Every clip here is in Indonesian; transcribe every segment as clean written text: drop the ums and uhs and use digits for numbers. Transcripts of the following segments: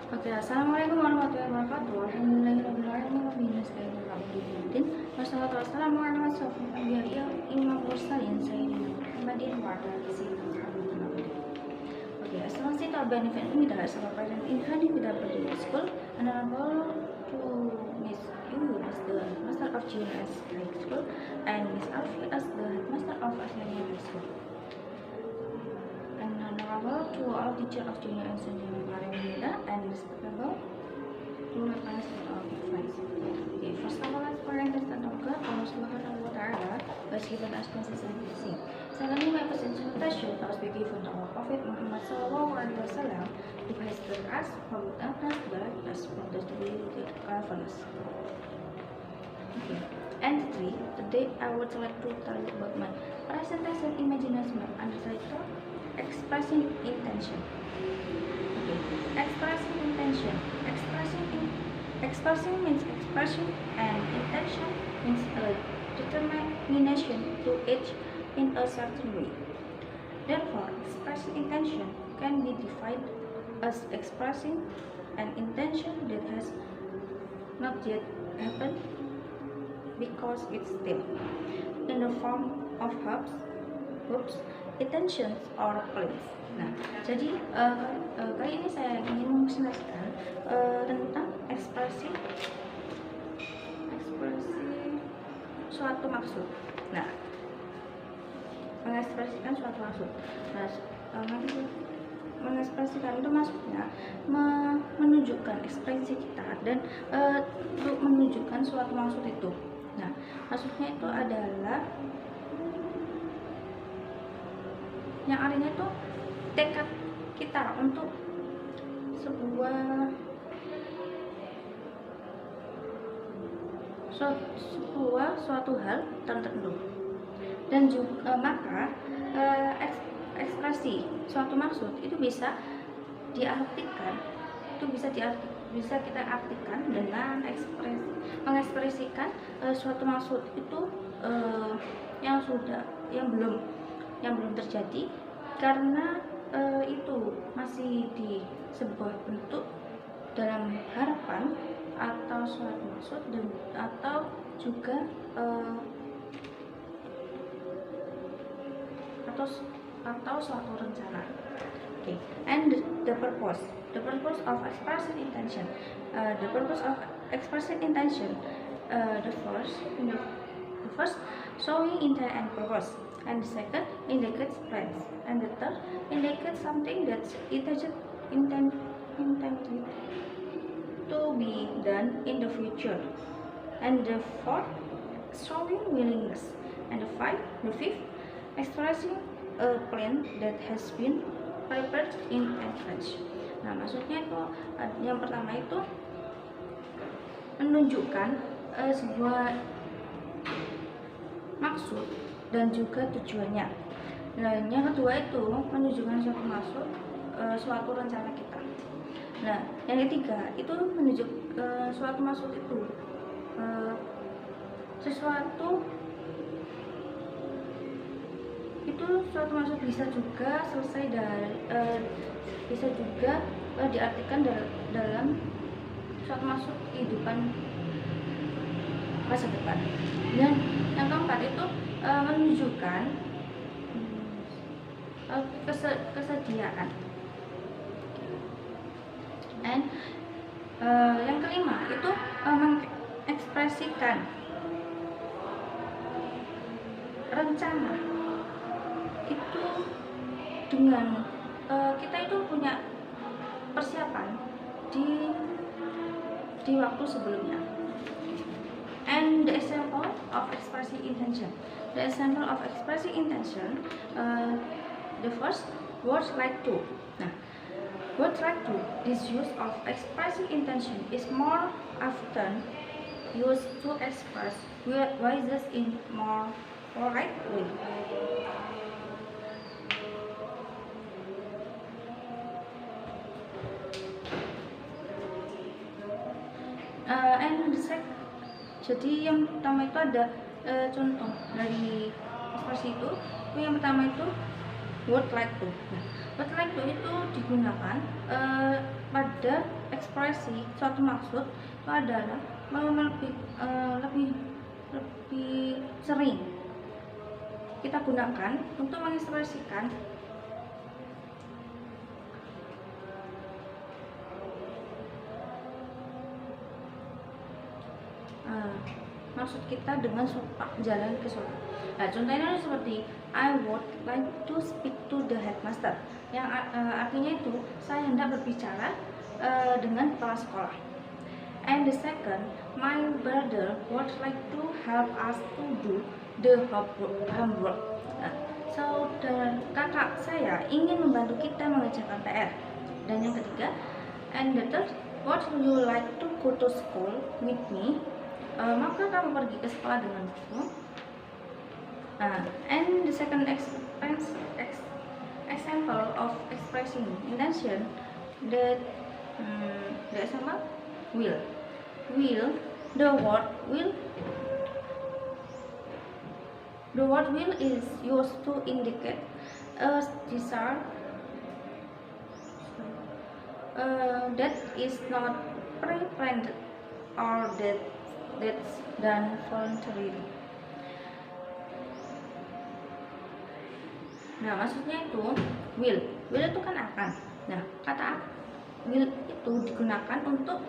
Oke, assalamualaikum warahmatullahi wabarakatuh. Alhamdulillahirobbilalamin wabillahi wassalatu wassalamu ala asyrofil anbiya'i wal mursalin sayyidina Muhammadin wa ala alihi wa sahbihi. Okay, as long as it are benefit me that our present in handing with our particular school and I will to Miss Yu as the Master of GNS High School and Miss Alfi as the Headmaster of Asmania High School. And honorable to all teachers of junior and senior Marinida and respectable to my parents and all my friends. Okay, first of all, let's pray and thank God, Allah Subhanahu wa Ta'ala, has given us consistent blessing. Secondly, my presentation has been given to our Prophet Muhammad Sallallahu Alaihi Wasallam, who has told us from the darkness to the light, from the stability to carefulness. Okay. And three, today I would like to tell you about my presentation imagination under title Expressing Intention. Okay. Expressing intention. Expressing means expression, and intention means a determination to act in a certain way. Therefore, expressing intention can be defined as expressing an intention that has not yet happened because it's still in the form of hopes, intentions, or plans. Nah, jadi kali ini saya ingin menjelaskan tentang ekspresi suatu maksud. Nah, mengekspresikan suatu maksud. Nah, mengekspresikan itu maksudnya menunjukkan ekspresi kita dan untuk menunjukkan suatu maksud itu. Nah, maksudnya itu adalah yang artinya itu tekad kita untuk suatu hal tertentu. Dan juga maka ekspresi suatu maksud itu bisa kita artikan dengan mengekspresikan suatu maksud itu yang belum terjadi karena itu masih di sebuah bentuk dalam harapan atau suatu maksud dan atau juga atau suatu rencana. Okay. And the purpose of expressing intention. The purpose of expressing intention. The first showing intent and purpose, and the second indicates plans, and the third indicates something that's intended to be done in the future, and the fourth showing willingness, and the fifth expressing a plan that has been prepared in advance. Nah, maksudnya itu yang pertama itu menunjukkan sebuah maksud dan juga tujuannya. Nah, yang kedua itu menunjukkan suatu maksud, suatu rencana kita. Nah, yang ketiga itu menunjuk suatu maksud itu suatu maksud bisa juga diartikan dalam suatu maksud kehidupan masa depan. Dan yang keempat itu menunjukkan kesediaan. Dan yang kelima itu mengekspresikan rencana itu dengan kita itu punya persiapan di waktu sebelumnya. And the example of expressing intention. The first, words like to. Nah, words like to, this use of expressing intention is more often used to express wishes in more polite way. Jadi yang pertama itu ada contoh dari ekspresi itu. Yang pertama itu would like to. Nah, would like to itu digunakan pada ekspresi suatu maksud itu adalah lebih sering kita gunakan untuk mengekspresikan maksud kita dengan jalan ke suatu. Nah, contohnya seperti I would like to speak to the headmaster, yang artinya itu saya hendak berbicara dengan kepala sekolah. And the second, my brother would like to help us to do the homework. Nah, saudara kakak saya ingin membantu kita mengerjakan PR. Dan yang ketiga, and the third, would you like to go to school with me? Maukah kamu pergi ke sekolah denganku? And the second example of expressing intention, the example will. The word will is used to indicate a desire that is not pre-planned or that's done voluntarily. Nah, maksudnya itu will itu kan akan. Nah, kata will itu digunakan untuk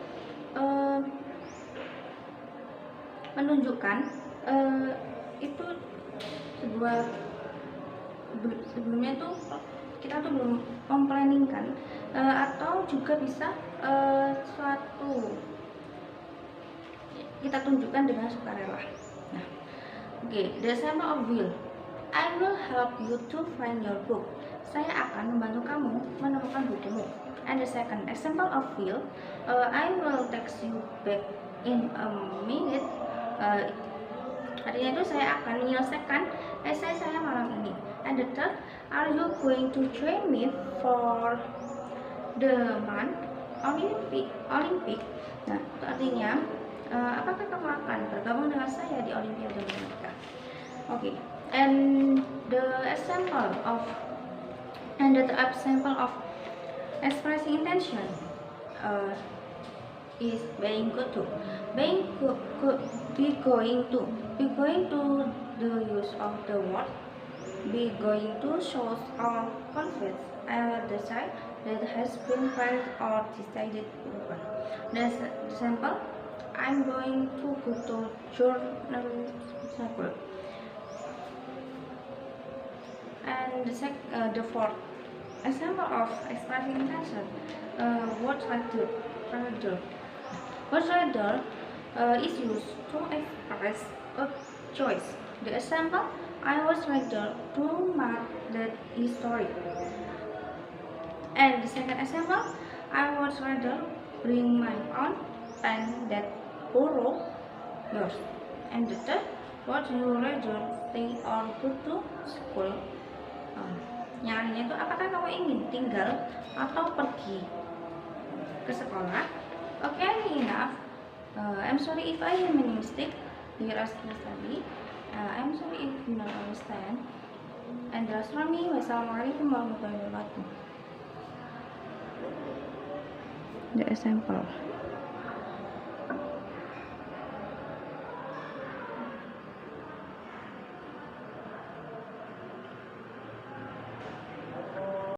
menunjukkan itu sebuah sebelumnya itu kita tuh belum memplanningkan atau juga bisa suatu kita tunjukkan dengan sukarela. Nah, the example of will. I will help you to find your book. Saya akan membantu kamu menemukan bukumu. And the second example of will, I will text you back in a minute. Artinya itu saya akan menyelesaikan esai saya malam ini. And the third, are you going to join me for the month Olympic? Nah, itu artinya apakah kamu akan bergabung dengan saya di Olimpiade Matematika? Okay. And the example of expressing intention is being going to the use of the word be going to shows or confess the side that has been planned or decided upon. The example, I'm going to go to journalism school. And the fourth example of expressing intention, word rather. Word rather is used to express a choice. The example, I was rather to mark that history. And the second example, I was rather bring my own pen that borrow yours. And the third, would you rather stay or go to school? Yang artinya itu apakah kamu ingin tinggal atau pergi ke sekolah? Okay, enough. I'm sorry if I made a mistake here as you study. I'm sorry if you don't understand. And that's from me. Wassalamualaikum warahmatullahi wabarakatuh. The example.